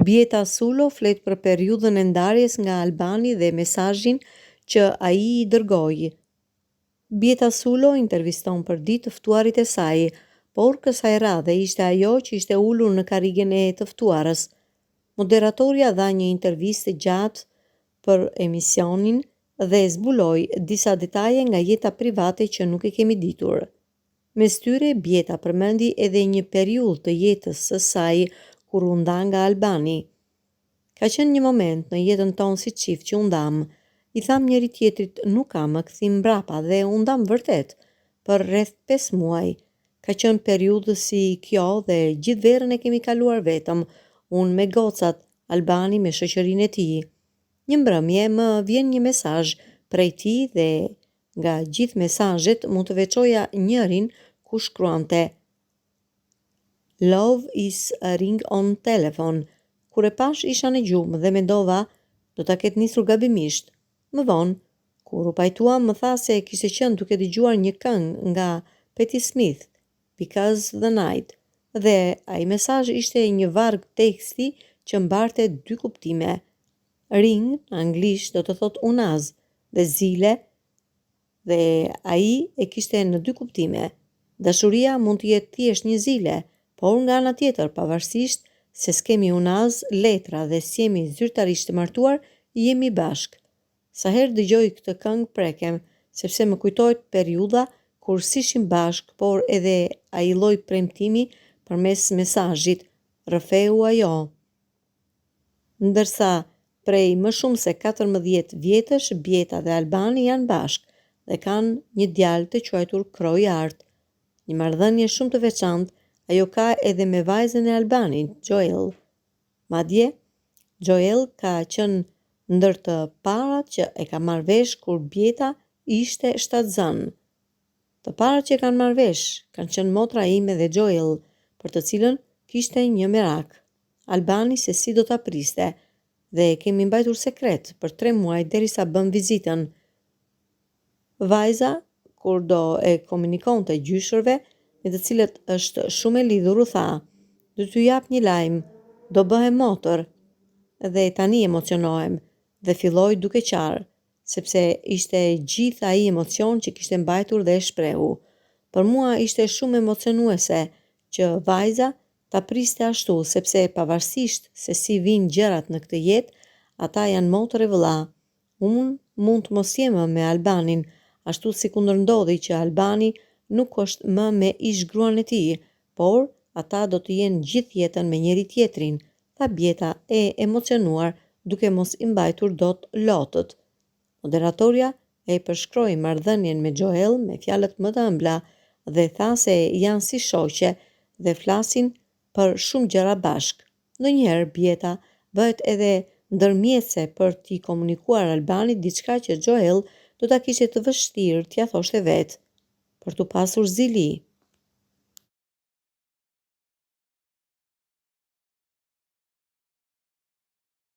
Bjeta Sulo flet për periudhën e ndarjes nga Albani dhe mesazhin që ai I dërgoi. Bjeta Sulo interviston për ditë të ftuarit e saj, por kësaj radhe ishte ajo që ishte ulur në karrigen e të ftuarës. Moderatorja dha një intervistë gjatë për emisionin dhe zbuloi disa detaje nga jeta private që nuk e kemi ditur. Mes tyre, Bjeta përmendi edhe një periudhë të jetës së saj kur u nda nga Albani. Ka qenë një moment në jetën tonë si çift që u ndam. I tham njëri tjetrit nuk kam më kthim mbrapa dhe u ndam vërtet, për rreth 5 muaj. Ka qenë periudhë si kjo dhe gjithë verën e kemi kaluar vetëm, unë me gocat, Albani me shoqërinë e tij. Një mbrëmje më vjen një mesazh prej tij dhe nga gjithë mesazhet mund të veçoja njërin ku shkruante Love is a ring on telephone. Kur e pash isha në gjumë dhe mendova do ta ketë nisur gabimisht. Më vonë, kur u pajtuam më tha se kishte qenë duke dëgjuar një këngë nga Patti Smith, Because the Night, dhe ai mesazh ishte një varg teksti që mbarte 2 kuptime. Ring, në anglisht do të thot unaz, dhe zile, dhe ai e kishte në 2 kuptime. Dashuria mund të jetë thjesht një zile, por nga ana tjetër, pavarësisht se s'kemi unaz, letra dhe s'jemi zyrtarisht të martuar, jemi bashk. Sa herë dëgjoj këtë këngë prekem, sepse më kujtohet periudha kur s'ishim bashk, por edhe ai lloj premtimi përmes mesazhit, rrëfeu ajo. Ndërsa prej më shumë se 14 vjetësh, Bjeta dhe Albani janë bashk dhe kanë një djalë të quajtur Kroj Art. Një marrëdhënie shumë të veçantë ajo ka edhe me vajzën e Albanit, Joel. Madje, Joel ka qenë ndër të parat që e ka marrë vesh kur Bjeta ishte shtatzan. Të parat që kanë marrë vesh kanë qenë motra ime dhe Joel, për të cilën kishte një merak. Albani se si do ta priste dhe kemi mbajtur sekret për 3 muaj derisa bëm vizitën. Vajza, kur do e komunikonte gjyshërve, me të cilët është shumë e lidhur, u tha, do t'ju jap një lajm, do bëhem motër, dhe tani emocionohem, dhe filloi duke qarë, sepse ishte gjithë ai emocion që kishte mbajtur dhe e shprehu. Për mua ishte shumë emocionuese që vajza ta priste ashtu, sepse pavarësisht se si vinë gjërat në këtë jetë, ata janë motër e vëlla. Unë mund të mos jem me Albanin, ashtu si kundër ndodhi që Albani nuk është më me ish gruan e tij, por ata do të jenë gjithë jetën me njëri tjetrin, tha Bjeta e emocionuar duke mos I mbajtur dot lotët. Moderatorja e përshkroi marrëdhënien me Joel me fjalët më të ëmbla dhe tha se janë si shoqe dhe flasin për shumë gjëra bashk. Ndonjëherë Bjeta bëhet edhe ndërmjetëse për t'i komunikuar Albanit diçka që Joel do ta kishte të vështirë t'ia thoshte vetë, për t'u pasur zili.